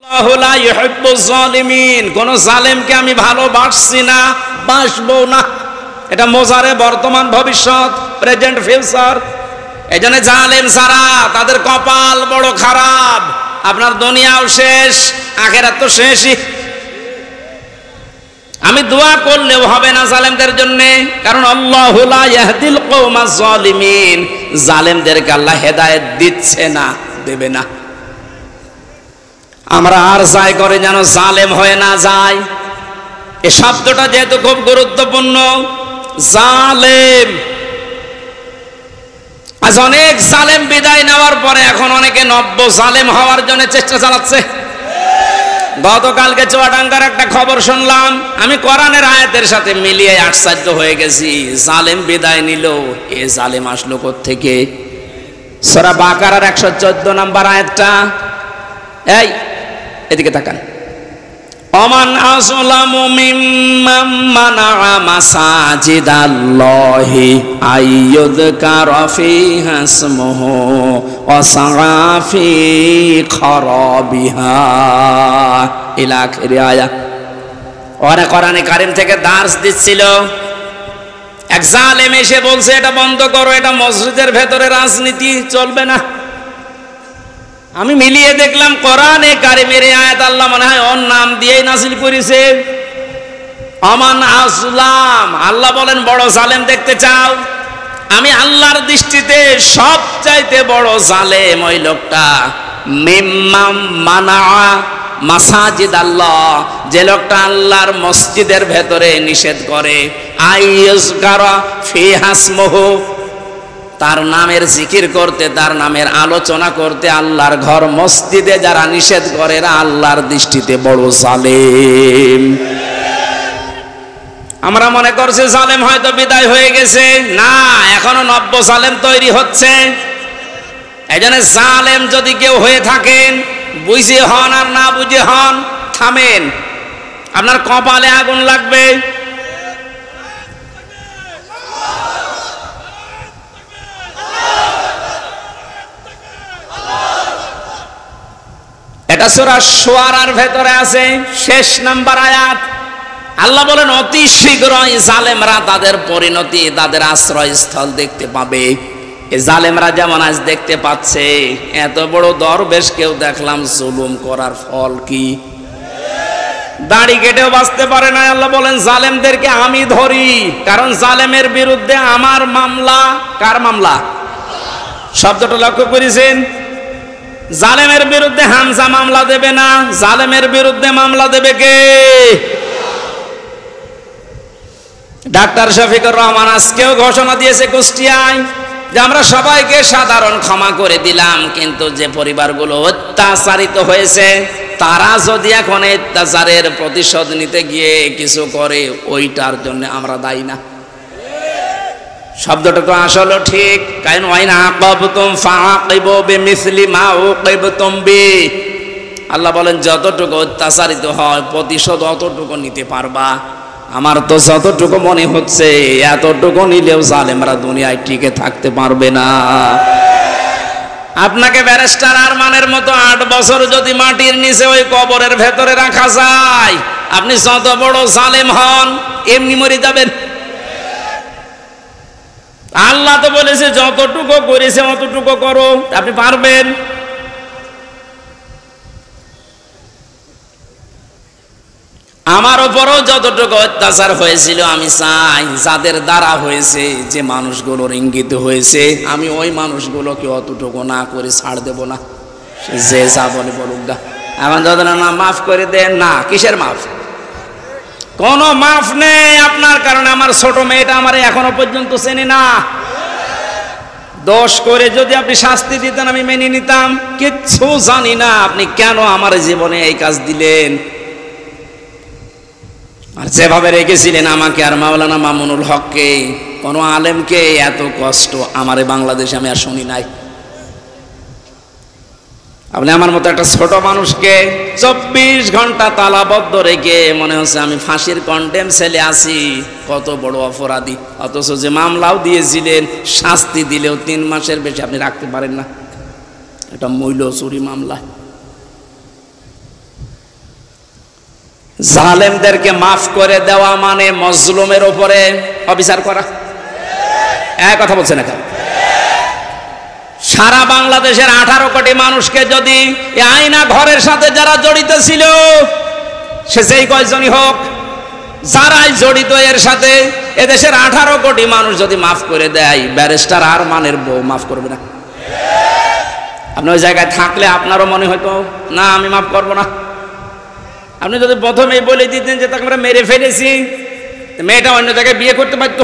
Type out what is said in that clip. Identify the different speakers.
Speaker 1: আল্লাহু লা ইউহিব্বুজ জালিমিন, কোন জালেমকে আমি ভালোবাসছি না, বাসবো না। এটা মোজারে বর্তমান ভবিষ্যৎ, প্রেজেন্ট ফিউচার। এজন্য জালেম ছাড়া তাদের কপাল বড় খারাপ। আপনার দুনিয়াও শেষ, আখিরাত তো শেষই। আমি দোয়া করলেও হবে না জালেমদের জন্য, কারণ আল্লাহু লা ইয়াহদিল কওমাজ জালিমিন, জালেমদেরকে আল্লাহ হেদায়েত দিচ্ছে না, দেবে না। আমরা আর যাই করে যেন জালেম হয়ে না যায়। এই শব্দটা যেহেতু খুব গুরুত্বপূর্ণ, জালেম। আজ অনেক জালেম বিদায় নেওয়ার পরে এখন অনেকে নব্য জালেম হওয়ার জন্য চেষ্টা চালাচ্ছে। গতকালকে চুয়াডাঙ্গার একটা খবর শুনলাম, আমি কোরআনের আয়াতের সাথে মিলিয়ে আশ্চর্য হয়ে গেছি। জালেম বিদায় নিল, এ জালেম আসলো কোত্থেকে? সূরা বাকারার 114 নম্বর আয়াতটা। এই এদিকে তাকান। ওমান আযলামু মিম্মান মানাআ মাসাজিদাল্লাহি আইয়ুযকারা ফীহা ইসমুহু ওয়া সাআ ফী খারাবিহা ইলা আখির আয়াত। ওরা কোরআনে কারীম থেকে দার্স দিচ্ছিল, এক জালেম এসে বলছে এটা বন্ধ করো, এটা মসজিদের ভেতরে রাজনীতি চলবে না। আমি মিলিয়ে দেখলাম কোরআনে কারিমের আয়াত আল্লাহ মনে হয় ওর নাম দিয়েই নাযিল করেছে। আমান আসলাম, আল্লাহ বলেন বড় জালেম দেখতে চাও? আমি আল্লাহর দৃষ্টিতে সবচাইতে বড় জালেম ওই লোকটা, মিম্মাম মানা মাসাজিদ আল্লাহ, যে লোকটা আল্লাহর মসজিদের ভেতরে নিষেধ করে, আইয়ুযকারা ফীহা ইসমুহু, তার নামের জিকির করতে, তার নামের আলোচনা করতে আল্লাহর ঘর মসজিদে যারা নিষেধ করে এরা আল্লাহর দৃষ্টিতে বড় জালেম। আমরা মনে করছি জালেম হয়তো বিদায় হয়ে গেছে, না, এখনো নব্য জালেম তৈরি হচ্ছে। এজন্য জালেম যদি কেউ হয়ে থাকেন, বুঝে হন আর না বুঝে হন, থামেন, আপনার কপালে আগুন লাগবে। এটা সূরা শুআরার ভেতরে আছে, শেষ নাম্বার আয়াত। আল্লাহ বলেন অতি শীঘ্রই জালেমরা তাদের পরিণতি, তাদের আশ্রয়স্থল দেখতে পাবে। এই জালেমরা যেমন আজ দেখতে পাচ্ছে, এত বড় দরবেশ কেউ দেখলাম জুলুম করার ফল কি? দাড়ি কেটেও বাঁচতে পারে না। আল্লাহ বলেন জালেমদেরকে আমি ধরি, কারণ জালেমের বিরুদ্ধে আমার মামলা। কার মামলা? শব্দটা লক্ষ্য করেছেন? জালেমের বিরুদ্ধে হামজা মামলা দেবে না, জালেমের বিরুদ্ধে মামলা দেবে কে? ডাক্তার শফিকুর রহমান আজকেও ঘোষণা দিয়েছে কুষ্টিয়ায় যে আমরা সবাইকে সাধারণ ক্ষমা করে দিলাম, কিন্তু যে পরিবারগুলো অত্যাচারিত হয়েছে তারা যদি এখন অত্যাচারের প্রতিশোধ নিতে গিয়ে কিছু করে, ওইটার জন্য আমরা দায়ী না। শব্দটা তো আসলে ঠিক, কারণ ওয়াইনা আকাবতুম ফাআকিবু বিমিসলি মা উকিবতুম বি। আল্লাহ বলেন যতটুকু অত্যাচারিত হয় প্রতিশোধ অতটুকু নিতে পারবা। আমার তো যতটুকু মনে হচ্ছে এতটুকু নিলেও জালেমরা দুনিয়ায় টিকে থাকতে পারবে না। আপনাকে ব্যারিস্টার আরমানের মতো 8 বছর যদি মাটির নিচে ওই কবরের ভেতরে রাখা যায়, আপনি যত বড় জালেম হন এমনি মরে যাবেন। আল্লাহ তো বলেছে যতটুকু করেছে অতটুকু করো, আপনি পারবেন? আমার উপরও যতটুকু অত্যাচার হয়েছিল, আমি চাই যাদের দ্বারা হয়েছে, যে মানুষগুলোর ইঙ্গিত হয়েছে, আমি ওই মানুষগুলোকে অতটুকু না করে ছাড় দেব না। যে যা বলে বলুক গা। এখন যদি না মাফ করে দেন, না, কিসের মাফ? কোনো মাফ নেই আপনার কারণে। আমার ছোট মেয়েটা আমার এখনো পর্যন্ত চেনে না। দোষ করে যদি আপনি শাস্তি দিতেন আমি মেনে নিতাম, কিচ্ছু জানি না আপনি কেন আমার জীবনে এই কাজ দিলেন। আর যেভাবে রেখেছিলেন আমাকে আর মাওলানা মামুনুল হককে, কোনো আলেমকে এত কষ্ট আমার বাংলাদেশে আমি আর শুনি নাই। আপনি আমার মতো একটা ছোট মানুষকে 24 ঘন্টা তালাবদ্ধ রেখে মনে হচ্ছে আমি ফাঁসির কন্ডেম ছেলে আছি, কত বড় অপরাধী। অথচ যে মামলাও দিয়েছিলেন, শাস্তি দিলেও 3 মাসের বেশি আপনি রাখতে পারেন না। এটা মূল্য চুরি মামলা। জালেমদেরকে মাফ করে দেওয়া মানে মজলুমের উপরে অবিচার করা। এক কথা বলছেন না? সারা বাংলাদেশের 18 কোটি মানুষকে যদি এই আয়না ঘরের সাথে যারা জড়িত ছিল, সে যেই কয়জনই হোক, যারাই জড়িত এর সাথে, এদেশের 18 কোটি মানুষ যদি মাফ করে দেয়, ব্যারিস্টার আর মানের বউ মাফ করবে না? আপনি ওই জায়গায় থাকলে আপনারও মনে হয়তো না আমি মাফ করবো না। আপনি যদি প্রথমেই বলে দিতেন যে তাকে আমরা মেরে ফেলেছি, মেয়েটা অন্য জায়গায় বিয়ে করতে পারতো।